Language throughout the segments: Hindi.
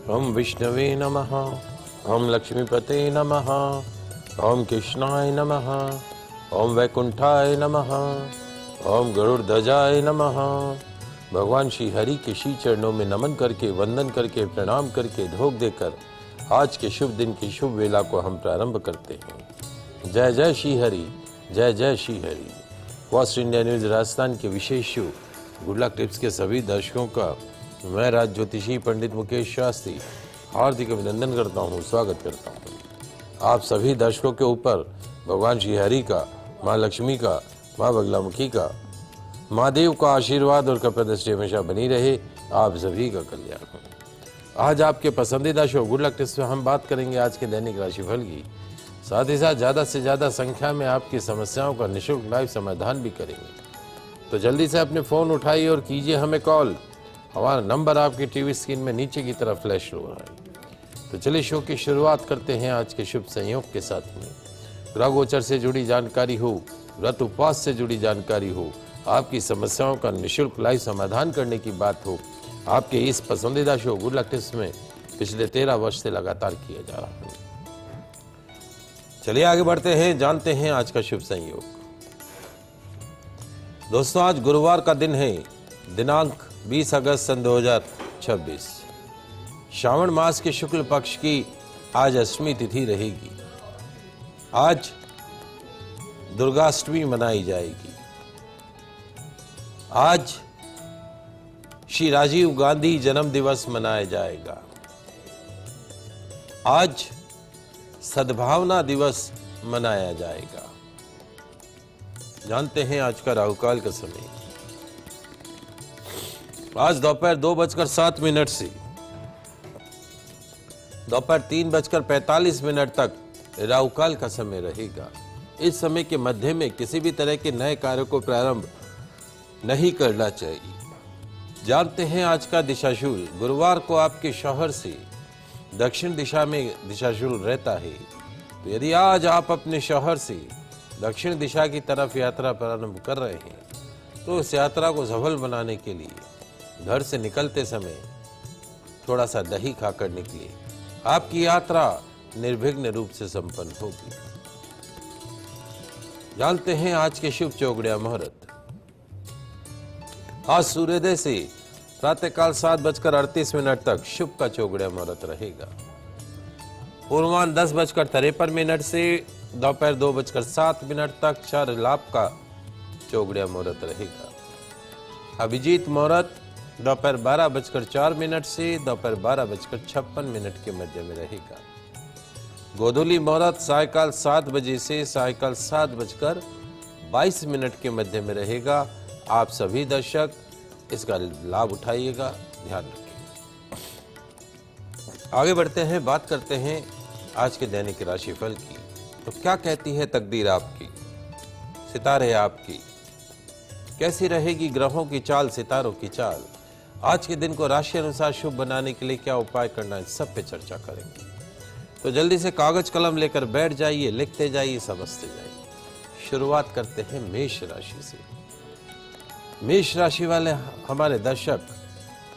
ओम विष्णवे नमः। ओम लक्ष्मीपते नमः। ओम कृष्णाय नमः। ओम वैकुंठाय नमः। ओम गरुड़ध्वजाय नमः। भगवान श्री हरि के श्री चरणों में नमन करके, वंदन करके, प्रणाम करके, ढोक देकर आज के शुभ दिन की शुभ वेला को हम प्रारंभ करते हैं। जय जय श्री हरि, जय जय श्री हरि। वॉस्ट इंडिया न्यूज राजस्थान के विशेष शो गुड लक टिप्स के सभी दर्शकों का मैं राज ज्योतिषी पंडित मुकेश शास्त्री हार्दिक अभिनंदन करता हूँ, स्वागत करता हूँ। आप सभी दर्शकों के ऊपर भगवान श्री हरि का, माँ लक्ष्मी का, माँ बगलामुखी का, महादेव का आशीर्वाद और कृपा दृष्टि हमेशा बनी रहे। आप सभी का कल्याण हो। आज आपके पसंदीदा शो गुड लक टिप्स में हम बात करेंगे आज के दैनिक राशिफल की, साथ ही साथ ज़्यादा से ज़्यादा संख्या में आपकी समस्याओं का निःशुल्क लाइव समाधान भी करेंगे। तो जल्दी से अपने फ़ोन उठाइए और कीजिए हमें कॉल। हमारा नंबर आपकी टीवी स्क्रीन में नीचे की तरफ फ्लैश हो रहा है। तो चलिए शो की शुरुआत करते हैं आज के शुभ संयोग के साथ में। ग्रह गोचर से जुड़ी जानकारी हो, व्रत उपवास से जुड़ी जानकारी हो, आपकी समस्याओं का निःशुल्क लाइव समाधान करने की बात हो, आपके इस पसंदीदा शो गुड लक टिप्स में पिछले 13 वर्ष से लगातार किया जा रहा है। चलिए आगे बढ़ते हैं, जानते हैं आज का शुभ संयोग। दोस्तों आज गुरुवार का दिन है, दिनांक 20 अगस्त सन 2026। श्रावण मास के शुक्ल पक्ष की आज अष्टमी तिथि रहेगी। आज दुर्गाष्टमी मनाई जाएगी। आज श्री राजीव गांधी जन्म दिवस मनाया जाएगा। आज सद्भावना दिवस मनाया जाएगा। जानते हैं आज का राहुकाल का समय। आज दोपहर 2:07 से दोपहर 3:45 तक राहुकाल का समय रहेगा। इस समय के मध्य में किसी भी तरह के नए कार्य को प्रारंभ नहीं करना चाहिए। जानते हैं आज का दिशाशूल। गुरुवार को आपके शौहर से दक्षिण दिशा में दिशाशूल रहता है। तो यदि आज आप अपने शौहर से दक्षिण दिशा की तरफ यात्रा प्रारंभ कर रहे हैं तो इस यात्रा को सफल बनाने के लिए घर से निकलते समय थोड़ा सा दही खाकर निकलिए। आपकी यात्रा निर्विघ्न रूप से संपन्न होगी। जानते हैं आज के शुभ चौगड़िया मुहूर्त। आज सूर्योदय से प्रातःकाल 7:38 तक शुभ का चौगड़िया मुहूर्त रहेगा। पूर्वाह्न 10:53 से दोपहर 2:07 तक चार लाभ का चौगड़िया मुहूर्त रहेगा। अभिजीत मुहूर्त दोपहर 12:04 से दोपहर 12:56 के मध्य में रहेगा। गोधूली मुहूर्त सायकाल 7 बजे से सायकाल 7:22 के मध्य में रहेगा। आप सभी दर्शक इसका लाभ उठाइएगा, ध्यान रखिए। आगे बढ़ते हैं, बात करते हैं आज के दैनिक राशिफल की। तो क्या कहती है तकदीर आपकी, सितारे आपकी, कैसी रहेगी ग्रहों की चाल, सितारों की चाल। आज के दिन को राशि अनुसार शुभ बनाने के लिए क्या उपाय करना है, सब पे चर्चा करेंगे। तो जल्दी से कागज कलम लेकर बैठ जाइए, लिखते जाइए, समझते जाइए। शुरुआत करते हैं मेष राशि से। मेष राशि वाले हमारे दर्शक,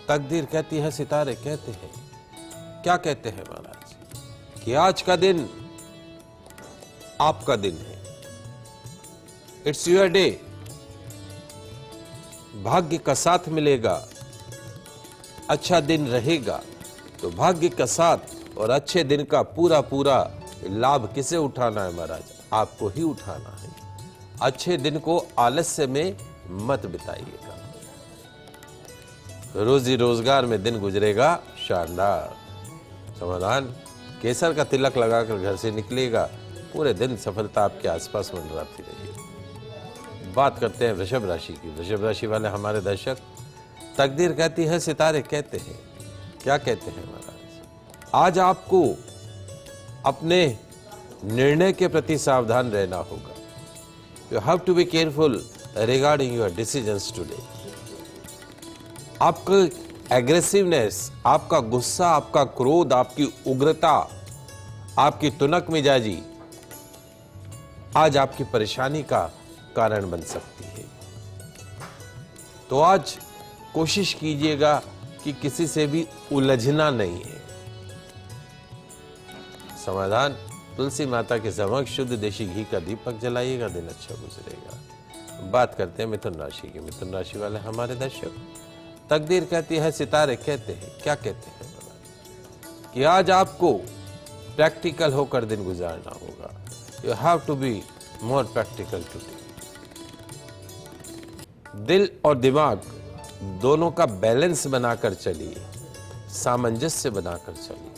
तकदीर कहती है, सितारे कहते हैं, क्या कहते हैं महाराज, कि आज का दिन आपका दिन है। It's your day. भाग्य का साथ मिलेगा, अच्छा दिन रहेगा। तो भाग्य का साथ और अच्छे दिन का पूरा पूरा लाभ किसे उठाना है महाराज, आपको ही उठाना है। अच्छे दिन को आलस्य में मत बिताइएगा। रोजी रोजगार में दिन गुजरेगा शानदार। समाधान, केसर का तिलक लगाकर घर से निकलेगा, पूरे दिन सफलता आपके आसपास मंडराती रहेगी। बात करते हैं वृषभ राशि की। वृषभ राशि वाले हमारे दर्शक, तकदीर कहती है, सितारे कहते हैं, क्या कहते हैं महाराज, आज आपको अपने निर्णय के प्रति सावधान रहना होगा। You have to be careful regarding your decisions today. आपका एग्रेसिवनेस, आपका गुस्सा, आपका क्रोध, आपकी उग्रता, आपकी तुनक मिजाजी आज आपकी परेशानी का कारण बन सकती है। तो आज कोशिश कीजिएगा कि किसी से भी उलझना नहीं है। समाधान, तुलसी माता के समक्ष शुद्ध देशी घी का दीपक जलाइएगा, दिन अच्छा गुजरेगा। बात करते हैं मिथुन राशि की। मिथुन राशि वाले हमारे दर्शक, तकदीर कहती है, सितारे कहते हैं, क्या कहते हैं कि आज आपको प्रैक्टिकल होकर दिन गुजारना होगा। You have to be more practical today. दिल और दिमाग दोनों का बैलेंस बनाकर चलिए, सामंजस्य बनाकर चलिए।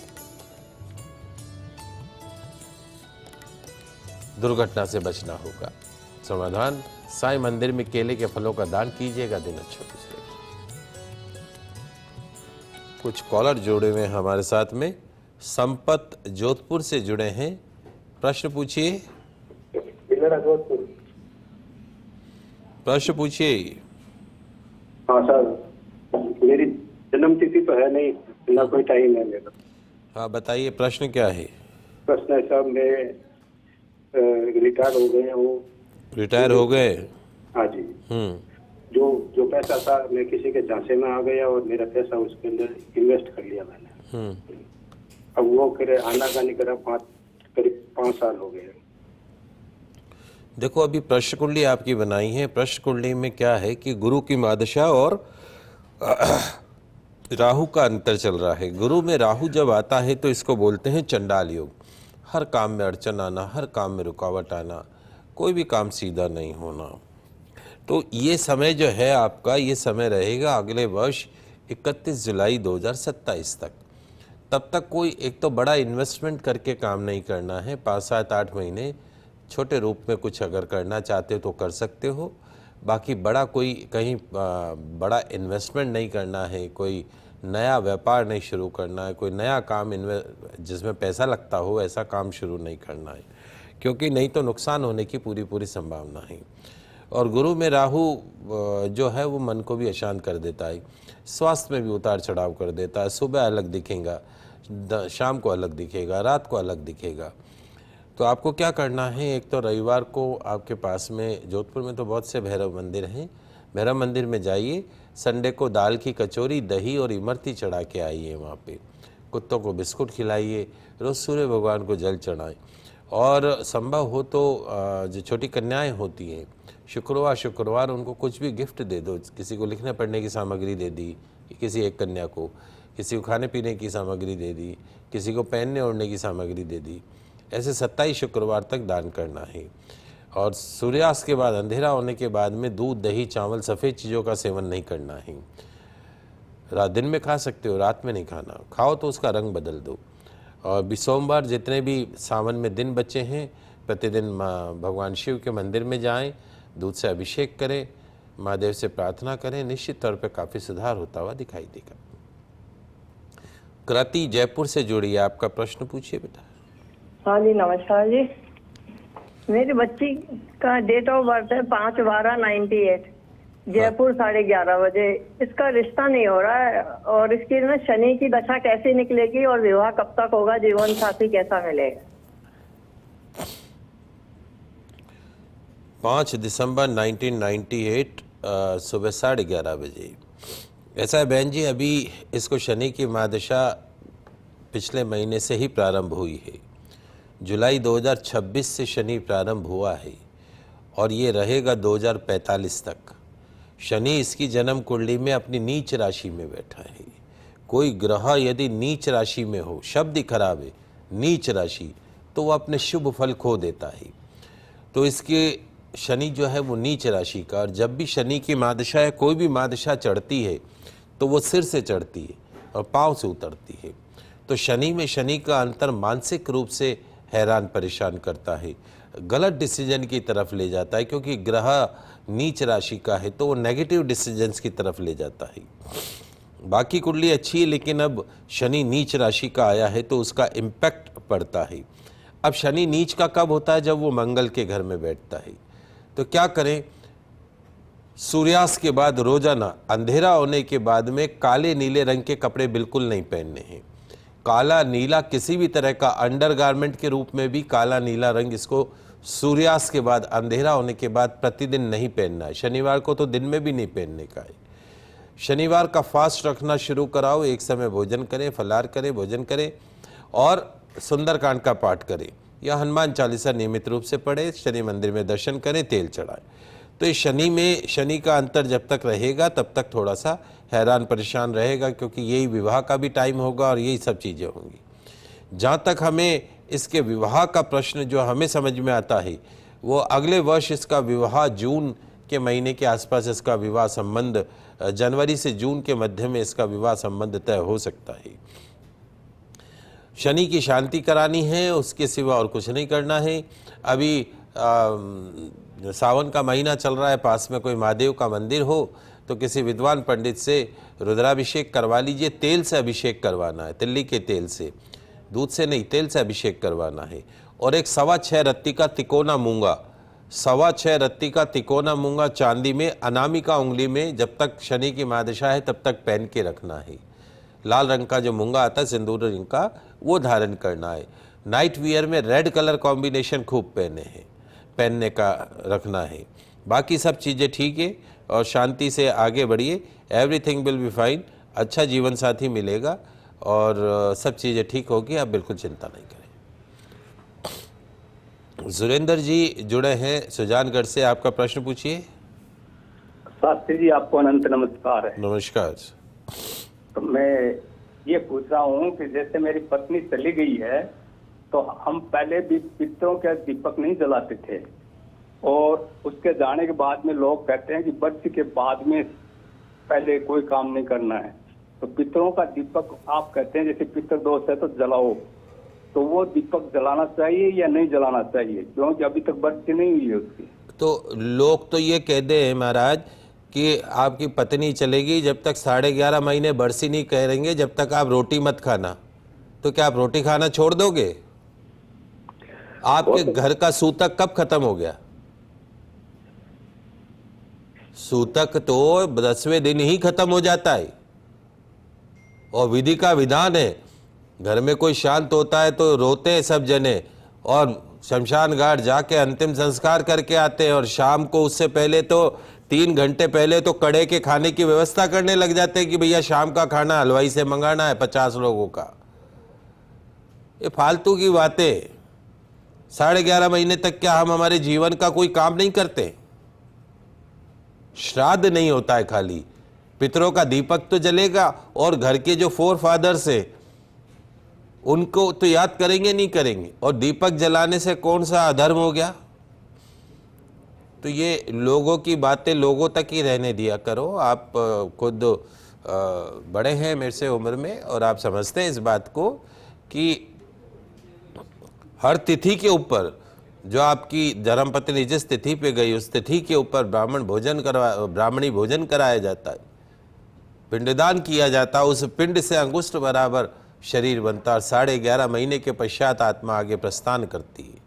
दुर्घटना से बचना होगा। समाधान, साईं मंदिर में केले के फलों का दान कीजिएगा, दिन अच्छा गुजरेगा। कुछ कॉलर जुड़े हुए हैं हमारे साथ में। संपत जोधपुर से जुड़े हैं, प्रश्न पूछिए। प्रश्न पूछिए। हाँ सर, मेरी जन्म तिथि तो है नहीं, ना कोई टाइम है मेरा। हाँ बताइए, प्रश्न क्या है? प्रश्न है साहब, मैं रिटायर हो गए हूँ। रिटायर हो गए? हाँ जी। जो पैसा था मैं किसी के झांसे में आ गया और मेरा पैसा उसके अंदर इन्वेस्ट कर लिया मैंने। अब वो फिर आनाकानी करा, करीब 5 साल हो गए। देखो, अभी प्रश्न कुंडली आपकी बनाई है। प्रश्न कुंडली में क्या है कि गुरु की महादशा और राहु का अंतर चल रहा है। गुरु में राहु जब आता है तो इसको बोलते हैं चंडाल योग। हर काम में अड़चन आना, हर काम में रुकावट आना, कोई भी काम सीधा नहीं होना। तो ये समय जो है आपका, ये समय रहेगा अगले वर्ष 31 जुलाई 2027 तक। तब तक कोई एक तो बड़ा इन्वेस्टमेंट करके काम नहीं करना है। 5, 7, 8 महीने छोटे रूप में कुछ अगर करना चाहते हो तो कर सकते हो। बाकी बड़ा कोई कहीं बड़ा इन्वेस्टमेंट नहीं करना है, कोई नया व्यापार नहीं शुरू करना है, कोई नया काम जिसमें पैसा लगता हो ऐसा काम शुरू नहीं करना है, क्योंकि नहीं तो नुकसान होने की पूरी संभावना है। और गुरु में राहु जो है वो मन को भी अशांत कर देता है, स्वास्थ्य में भी उतार चढ़ाव कर देता है। सुबह अलग दिखेगा, शाम को अलग दिखेगा, रात को अलग दिखेगा। तो आपको क्या करना है, एक तो रविवार को आपके पास में जोधपुर में तो बहुत से भैरव मंदिर हैं, भैरव मंदिर में जाइए। संडे को दाल की कचौरी, दही और इमरती चढ़ा के आइए। वहाँ पे कुत्तों को बिस्कुट खिलाइए, रोज़ सूर्य भगवान को जल चढ़ाएं। और संभव हो तो जो छोटी कन्याएं होती हैं, शुक्रवार उनको कुछ भी गिफ्ट दे दो। किसी को लिखने पढ़ने की सामग्री दे दी, किसी एक कन्या को, किसी को खाने पीने की सामग्री दे दी, किसी को पहनने ओढ़ने की सामग्री दे दी। ऐसे 27 शुक्रवार तक दान करना है। और सूर्यास्त के बाद, अंधेरा होने के बाद में दूध, दही, चावल, सफ़ेद चीज़ों का सेवन नहीं करना है। रात दिन में खा सकते हो, रात में नहीं खाना। खाओ तो उसका रंग बदल दो। और भी सोमवार, जितने भी सावन में दिन बचे हैं, प्रतिदिन भगवान शिव के मंदिर में जाएं, दूध से अभिषेक करें, महादेव से प्रार्थना करें। निश्चित तौर पे काफ़ी सुधार होता हुआ दिखाई देगा। कृति जयपुर से जुड़ी है, आपका प्रश्न पूछिए बेटा। हाँ जी, नमस्कार जी। मेरी बच्ची का डेट ऑफ बर्थ है 5/12/98, जयपुर 11:30 बजे। इसका रिश्ता नहीं हो रहा है और इसकी ना शनि की दशा कैसे निकलेगी और विवाह कब तक होगा, जीवन साथी कैसा मिलेगा? 5 दिसंबर 1998 सुबह 11:30 बजे। ऐसा है बहन जी, अभी इसको शनि की महादशा पिछले महीने से ही प्रारंभ हुई है। जुलाई 2026 से शनि प्रारंभ हुआ है और ये रहेगा 2045 तक। शनि इसकी जन्म कुंडली में अपनी नीच राशि में बैठा है। कोई ग्रह यदि नीच राशि में हो, शब्द ही खराब है, नीच राशि, तो वो अपने शुभ फल खो देता है। तो इसके शनि जो है वो नीच राशि का, और जब भी शनि की महादशा या कोई भी महादशा चढ़ती है तो वो सिर से चढ़ती है और पाँव से उतरती है। तो शनि में शनि का अंतर मानसिक रूप से हैरान परेशान करता है, गलत डिसीजन की तरफ ले जाता है, क्योंकि ग्रह नीच राशि का है तो वो नेगेटिव डिसीजंस की तरफ ले जाता है। बाकी कुंडली अच्छी है, लेकिन अब शनि नीच राशि का आया है तो उसका इम्पैक्ट पड़ता है। अब शनि नीच का कब होता है? जब वो मंगल के घर में बैठता है। तो क्या करें, सूर्यास्त के बाद रोजाना अंधेरा होने के बाद में काले नीले रंग के कपड़े बिल्कुल नहीं पहनने हैं। काला नीला किसी भी तरह का अंडरगारमेंट के रूप में भी काला नीला रंग इसको सूर्यास्त के बाद, अंधेरा होने के बाद प्रतिदिन नहीं पहनना है। शनिवार को तो दिन में भी नहीं पहनने का है। शनिवार का फास्ट रखना शुरू कराओ, एक समय भोजन करें, फलाहार करें, भोजन करें। और सुंदरकांड का पाठ करें या हनुमान चालीसा नियमित रूप से पढ़े, शनि मंदिर में दर्शन करें, तेल चढ़ाएं। तो इस शनि का अंतर जब तक रहेगा तब तक थोड़ा सा हैरान परेशान रहेगा, क्योंकि यही विवाह का भी टाइम होगा और यही सब चीज़ें होंगी। जहाँ तक हमें इसके विवाह का प्रश्न जो हमें समझ में आता है, वो अगले वर्ष इसका विवाह जून के महीने के आसपास इसका विवाह संबंध, जनवरी से जून के मध्य में इसका विवाह संबंध तय हो सकता है। शनि की शांति करानी है, उसके सिवा और कुछ नहीं करना है। अभी सावन का महीना चल रहा है, पास में कोई महादेव का मंदिर हो तो किसी विद्वान पंडित से रुद्राभिषेक करवा लीजिए। तेल से अभिषेक करवाना है, तिल्ली के तेल से, दूध से नहीं, तेल से अभिषेक करवाना है। और एक 6.25 रत्ती का तिकोना मूंगा, 6.25 रत्ती का तिकोना मूंगा चांदी में अनामिका उंगली में जब तक शनि की महादशा है तब तक पहन के रखना है। लाल रंग का जो मूंगा आता है सिंदूर रंग का, वो धारण करना है। नाइट वियर में रेड कलर कॉम्बिनेशन खूब पहनने का रखना है। बाकी सब चीज़ें ठीक है और शांति से आगे बढ़िए। Everything will be fine. अच्छा जीवन साथी मिलेगा और सब चीज़ें ठीक होगी, आप बिल्कुल चिंता नहीं करें। सुरेंद्र जी जुड़े हैं सुजानगढ़ से, आपका प्रश्न पूछिए। शास्त्री जी, आपको अनंत नमस्कार है। नमस्कार। तो मैं ये पूछ रहा हूँ कि जैसे मेरी पत्नी चली गई है तो हम पहले भी पितरों के दीपक नहीं जलाते थे, और उसके जाने के बाद में लोग कहते हैं कि बच्चे के बाद में पहले कोई काम नहीं करना है। तो पितरों का दीपक आप कहते हैं जैसे पितर दोष है तो जलाओ, तो वो दीपक जलाना चाहिए या नहीं जलाना चाहिए, क्योंकि अभी तक बच्ची नहीं हुई है उसकी। तो लोग तो ये कहते हैं महाराज कि आपकी पत्नी चलेगी जब तक 11.5 महीने बरसी नहीं करेंगे, जब तक आप रोटी मत खाना। तो क्या आप रोटी खाना छोड़ दोगे? आपके घर का सूतक कब खत्म हो गया? सूतक तो 10वें दिन ही खत्म हो जाता है और विधि का विधान है। घर में कोई शांत होता है तो रोते हैं सब जने और शमशान घाट जाके अंतिम संस्कार करके आते हैं, और शाम को उससे पहले तो 3 घंटे पहले तो कड़े के खाने की व्यवस्था करने लग जाते हैं कि भैया शाम का खाना हलवाई से मंगाना है 50 लोगों का। ये फालतू की बातें। 11.5 महीने तक क्या हम हमारे जीवन का कोई काम नहीं करते? श्राद्ध नहीं होता है, खाली पितरों का दीपक तो जलेगा और घर के जो 4 फादर्स है उनको तो याद करेंगे नहीं करेंगे, और दीपक जलाने से कौन सा अधर्म हो गया? तो ये लोगों की बातें लोगों तक ही रहने दिया करो। आप खुद बड़े हैं मेरे से उम्र में और आप समझते हैं इस बात को कि हर तिथि के ऊपर जो आपकी धर्मपत्नी जिस तिथि पे गई उस तिथि के ऊपर ब्राह्मणी भोजन कराया जाता है, पिंडदान किया जाता है। उस पिंड से अंगुष्ठ बराबर शरीर बनता है और 11.5 महीने के पश्चात आत्मा आगे प्रस्थान करती है।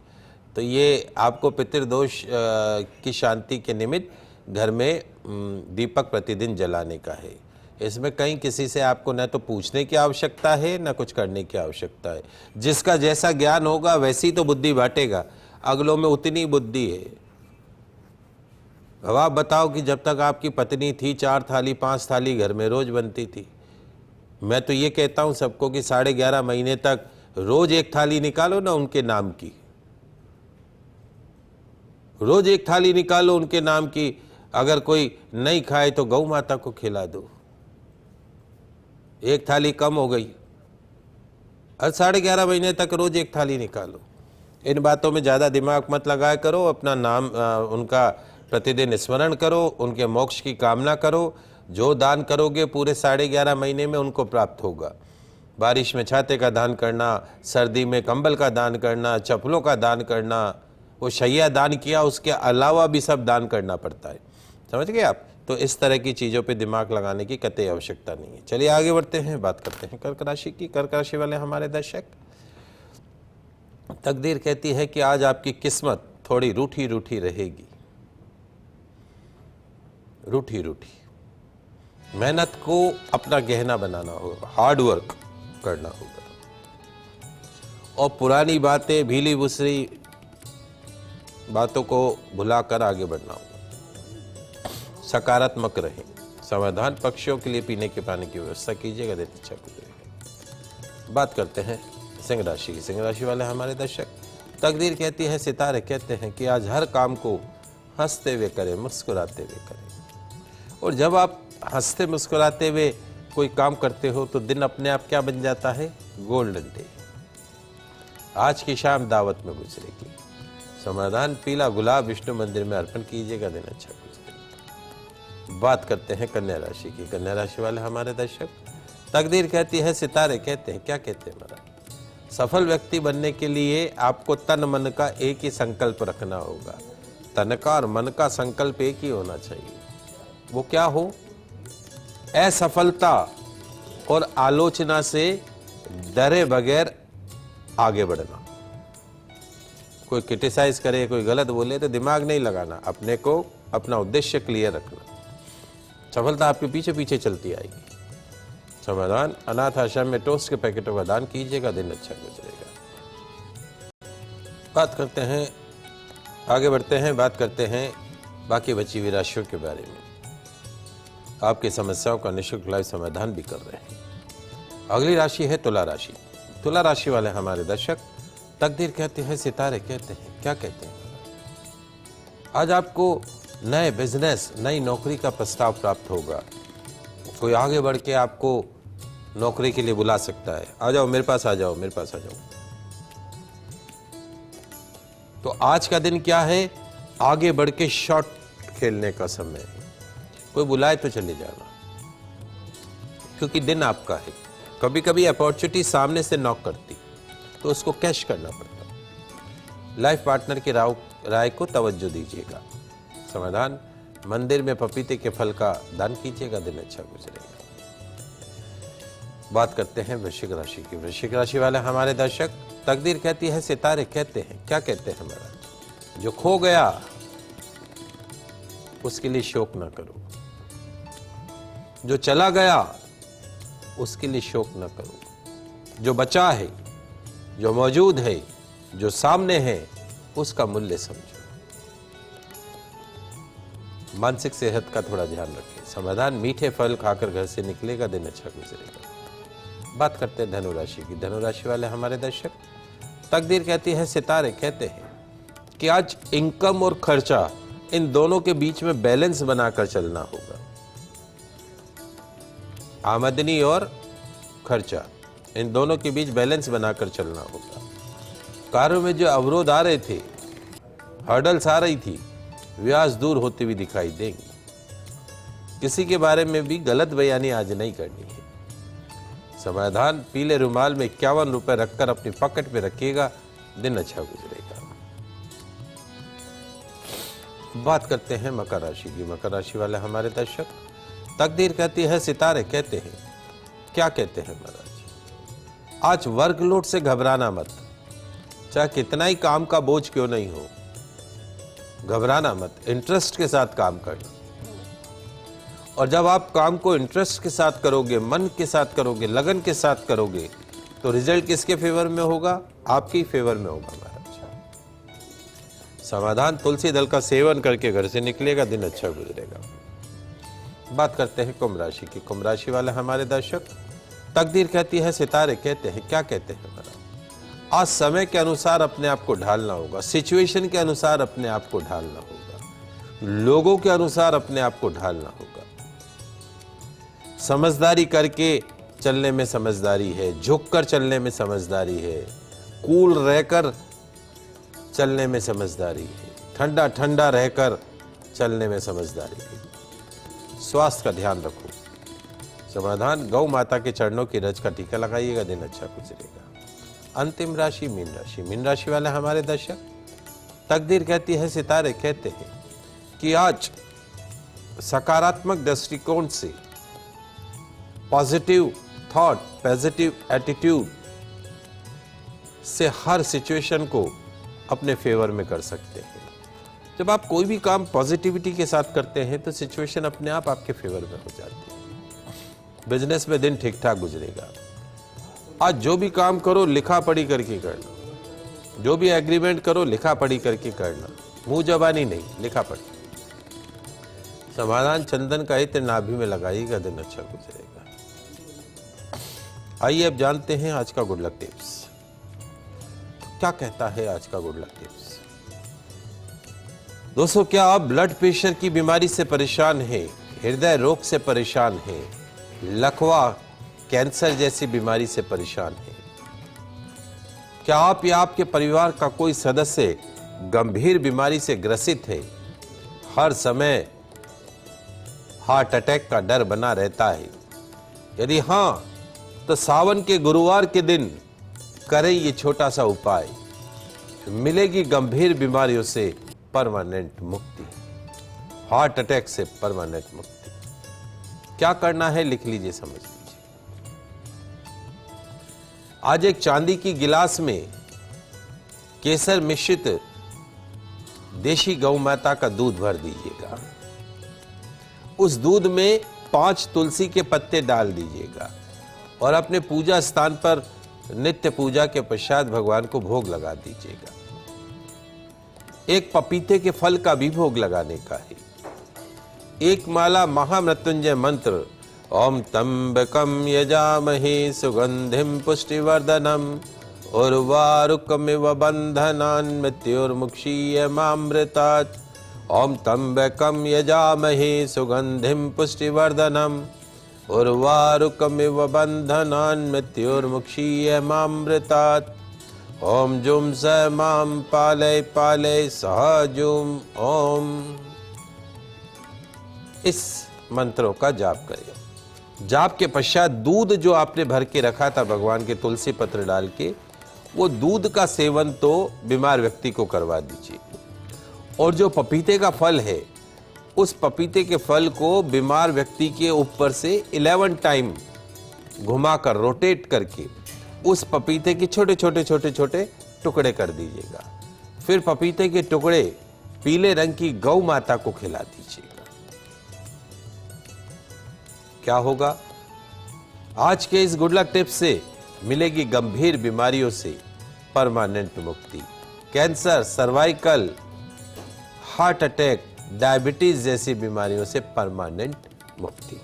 तो ये आपको पितृदोष की शांति के निमित्त घर में दीपक प्रतिदिन जलाने का है। इसमें कहीं किसी से आपको न तो पूछने की आवश्यकता है न कुछ करने की आवश्यकता है। जिसका जैसा ज्ञान होगा वैसी तो बुद्धि बांटेगा, अगलों में उतनी बुद्धि है। अब आप बताओ कि जब तक आपकी पत्नी थी 4 थाली 5 थाली घर में रोज बनती थी। मैं तो ये कहता हूँ सबको कि 11.5 महीने तक रोज 1 थाली निकालो ना उनके नाम की, रोज 1 थाली निकालो उनके नाम की। अगर कोई नहीं खाए तो गौ माता को खिला दो, 1 थाली कम हो गई। और 11.5 महीने तक रोज 1 थाली निकालो। इन बातों में ज़्यादा दिमाग मत लगाया करो, अपना नाम उनका प्रतिदिन स्मरण करो, उनके मोक्ष की कामना करो। जो दान करोगे पूरे 11.5 महीने में उनको प्राप्त होगा। बारिश में छाते का दान करना, सर्दी में कंबल का दान करना, चप्पलों का दान करना, वो शैया दान किया, उसके अलावा भी सब दान करना पड़ता है। समझ गए आप? तो इस तरह की चीज़ों पे दिमाग लगाने की कतई आवश्यकता नहीं है। चलिए आगे बढ़ते हैं, बात करते हैं कर्क राशि की। कर्क राशि वाले हमारे दर्शक, तकदीर कहती है कि आज आपकी किस्मत थोड़ी रूठी रूठी रहेगी। रूठी रूठी मेहनत को अपना गहना बनाना होगा, हार्ड वर्क करना होगा, और पुरानी बातें भीली बुसरी बातों को भुलाकर आगे बढ़ना होगा। सकारात्मक रहें। समाधान पक्षियों के लिए पीने के पानी की व्यवस्था कीजिएगा, देती इच्छा पूरी रहेगी। बात करते हैं सिंह राशि की सिंह राशि वाले हमारे दर्शक, तकदीर कहती है, सितारे कहते हैं कि आज हर काम को हंसते हुए करें, मुस्कुराते हुए करें। और जब आप हंसते मुस्कुराते हुए कोई काम करते हो तो दिन अपने आप क्या बन जाता है? Golden day. आज की शाम दावत में गुजरेगी। समाधान पीला गुलाब विष्णु मंदिर में अर्पण कीजिएगा, दिन अच्छा गुजरेगा। बात करते हैं कन्या राशि की। कन्या राशि वाले हमारे दर्शक, तकदीर कहती है, सितारे कहते हैं, क्या कहते हैं महाराज? सफल व्यक्ति बनने के लिए आपको तन मन का एक ही संकल्प रखना होगा। तन का और मन का संकल्प एक ही होना चाहिए। वो क्या हो? असफलता और आलोचना से डरे बगैर आगे बढ़ना। कोई क्रिटिसाइज करे, कोई गलत बोले तो दिमाग नहीं लगाना, अपने को अपना उद्देश्य क्लियर रखना। सफलता आपके पीछे पीछे चलती आएगी। समाधान, अनाथ आश्रम में टोस्ट के पैकेटों का दान कीजिएगा, दिन अच्छा गुजरेगा। बात करते हैं, आगे बढ़ते हैं, बात करते हैं बाकी बची हुई राशियों के बारे में। आपकी समस्याओं का निःशुल्क लाइव समाधान भी कर रहे हैं। अगली राशि है तुला राशि। तुला राशि वाले हमारे दर्शक, तकदीर कहते हैं, सितारे कहते हैं, क्या कहते हैं? आज आपको नए बिजनेस, नई नौकरी का प्रस्ताव प्राप्त होगा। कोई आगे बढ़ के आपको नौकरी के लिए बुला सकता है, आ जाओ मेरे पास, आ जाओ मेरे पास, आ जाओ। तो आज का दिन क्या है? आगे बढ़ के शॉट खेलने का समय है। कोई बुलाए तो चले जाना, क्योंकि दिन आपका है। कभी कभी अपॉर्चुनिटी सामने से नॉक करती तो उसको कैश करना पड़ता। लाइफ पार्टनर की राय को तवज्जो दीजिएगा। समाधान, मंदिर में पपीते के फल का दान कीजिएगा, दिन अच्छा गुजरेगा। बात करते हैं वृश्चिक राशि की। वृश्चिक राशि वाले हमारे दर्शक, तकदीर कहती है, सितारे कहते हैं, क्या कहते हैं महाराज? जो खो गया उसके लिए शोक ना करो, जो चला गया उसके लिए शोक ना करो, जो बचा है, जो मौजूद है, जो सामने है, उसका मूल्य समझो। मानसिक सेहत का थोड़ा ध्यान रखें। समाधान, मीठे फल खाकर घर से निकलेगा, दिन अच्छा गुजरेगा। बात करते हैं धनु राशि की। धनु राशि वाले हमारे दर्शक, तकदीर कहती है, सितारे कहते हैं कि आज इनकम और खर्चा, इन दोनों के बीच में बैलेंस बनाकर चलना होगा। आमदनी और खर्चा, इन दोनों के बीच बैलेंस बनाकर चलना होगा। कार्यों में जो अवरोध आ रहे थे, हर्डल्स आ रही थी, वे आज दूर होते हुए दिखाई देंगी। किसी के बारे में भी गलत बयानी आज नहीं करनी है। समाधान, पीले रुमाल में 51 रुपए रखकर अपनी पॉकेट में रखिएगा, दिन अच्छा गुजरेगा। बात करते हैं मकर राशि की। मकर राशि वाले हमारे दर्शक, तकदीर कहती है, सितारे कहते हैं, क्या कहते हैं महाराज? आज वर्कलोड से घबराना मत, चाहे कितना ही काम का बोझ क्यों नहीं हो, घबराना मत, इंटरेस्ट के साथ काम करना। और जब आप काम को इंटरेस्ट के साथ करोगे, मन के साथ करोगे, लगन के साथ करोगे, तो रिजल्ट किसके फेवर में होगा? आपके फेवर में होगा महाराज। समाधान, तुलसी दल का सेवन करके घर से निकलेगा, दिन अच्छा गुजरेगा। बात करते हैं कुंभ राशि की। कुंभ राशि वाले हमारे दर्शक, तकदीर कहती है, सितारे कहते हैं, क्या कहते हैं महाराज? आज समय के अनुसार अपने आप को ढालना होगा, सिचुएशन के अनुसार अपने आप को ढालना होगा, लोगों के अनुसार अपने आप को ढालना होगा। समझदारी करके चलने में समझदारी है, झुककर चलने में समझदारी है, कूल रहकर चलने में समझदारी है, ठंडा ठंडा रहकर चलने में समझदारी है। स्वास्थ्य का ध्यान रखो। समाधान, गौ माता के चरणों की रज का टीका लगाइएगा, दिन अच्छा गुजरेगा। अंतिम राशि मीन राशि। मीन राशि वाले हमारे दर्शक, तकदीर कहती है, सितारे कहते हैं कि आज सकारात्मक दृष्टिकोण से, पॉजिटिव थॉट, पॉजिटिव एटीट्यूड से हर सिचुएशन को अपने फेवर में कर सकते हैं। जब आप कोई भी काम पॉजिटिविटी के साथ करते हैं तो सिचुएशन अपने आप आपके फेवर में हो जाती है। बिजनेस में दिन ठीक ठाक गुजरेगा। आज जो भी काम करो लिखा पढ़ी करके करना, जो भी एग्रीमेंट करो लिखा पढ़ी करके करना, मुंह जबानी नहीं, लिखा पढ़ी। समाधान, चंदन का इत्र नाभि में लगाइएगा, दिन अच्छा गुजरेगा। आइए अब जानते हैं आज का गुड लक टिप्स। क्या कहता है आज का गुड लक टिप्स। दोस्तों, क्या आप ब्लड प्रेशर की बीमारी से परेशान हैं, हृदय रोग से परेशान हैं, लकवा कैंसर जैसी बीमारी से परेशान हैं? क्या आप या आपके परिवार का कोई सदस्य गंभीर बीमारी से ग्रसित है, हर समय हार्ट अटैक का डर बना रहता है? यदि हां, तो सावन के गुरुवार के दिन करें ये छोटा सा उपाय, मिलेगी गंभीर बीमारियों से परमानेंट मुक्ति, हार्ट अटैक से परमानेंट मुक्ति। क्या करना है लिख लीजिए, समझ लीजिए। आज एक चांदी की गिलास में केसर मिश्रित देशी गौ माता का दूध भर दीजिएगा। उस दूध में 5 तुलसी के पत्ते डाल दीजिएगा और अपने पूजा स्थान पर नित्य पूजा के पश्चात भगवान को भोग लगा दीजिएगा। एक पपीते के फल का भी भोग लगाने का है। एक माला महामृत्युंजय मंत्र ओम त्र्यंबकम यजामहे सुगंधिम पुष्टिवर्धनम उर्वारुकमिव बंधनान् मृत्योर्मुक्षीयमामृतात्। ओम त्र्यंबकम यजामहे सुगंधिम पुष्टिवर्धनम उर्वारुकमिव बंधनान् मृत्योर्मुक्षीयमामृतात्। ओम जुम स माम पालय पालय सह जुम ओम। इस मंत्रों का जाप करें। जाप के पश्चात दूध जो आपने भर के रखा था भगवान के तुलसी पत्र डाल के, वो दूध का सेवन तो बीमार व्यक्ति को करवा दीजिए। और जो पपीते का फल है, उस पपीते के फल को बीमार व्यक्ति के ऊपर से 11 टाइम घुमाकर रोटेट करके उस पपीते के छोटे छोटे छोटे छोटे टुकड़े कर दीजिएगा। फिर पपीते के टुकड़े पीले रंग की गौ माता को खिला दीजिएगा। क्या होगा? आज के इस गुड लक टिप्स से मिलेगी गंभीर बीमारियों से परमानेंट मुक्ति। Cancer, cervical, heart attack, diabetes जैसी बीमारियों से परमानेंट मुक्ति।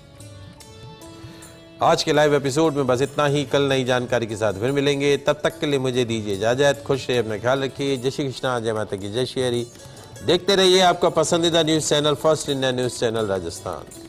आज के लाइव एपिसोड में बस इतना ही। कल नई जानकारी के साथ फिर मिलेंगे। तब तक के लिए मुझे दीजिए इजाजत। खुश रहिए, अपना ख्याल रखिए। जय श्री कृष्णा, जय माता की, जय श्री हरि। देखते रहिए आपका पसंदीदा news channel first India news channel Rajasthan.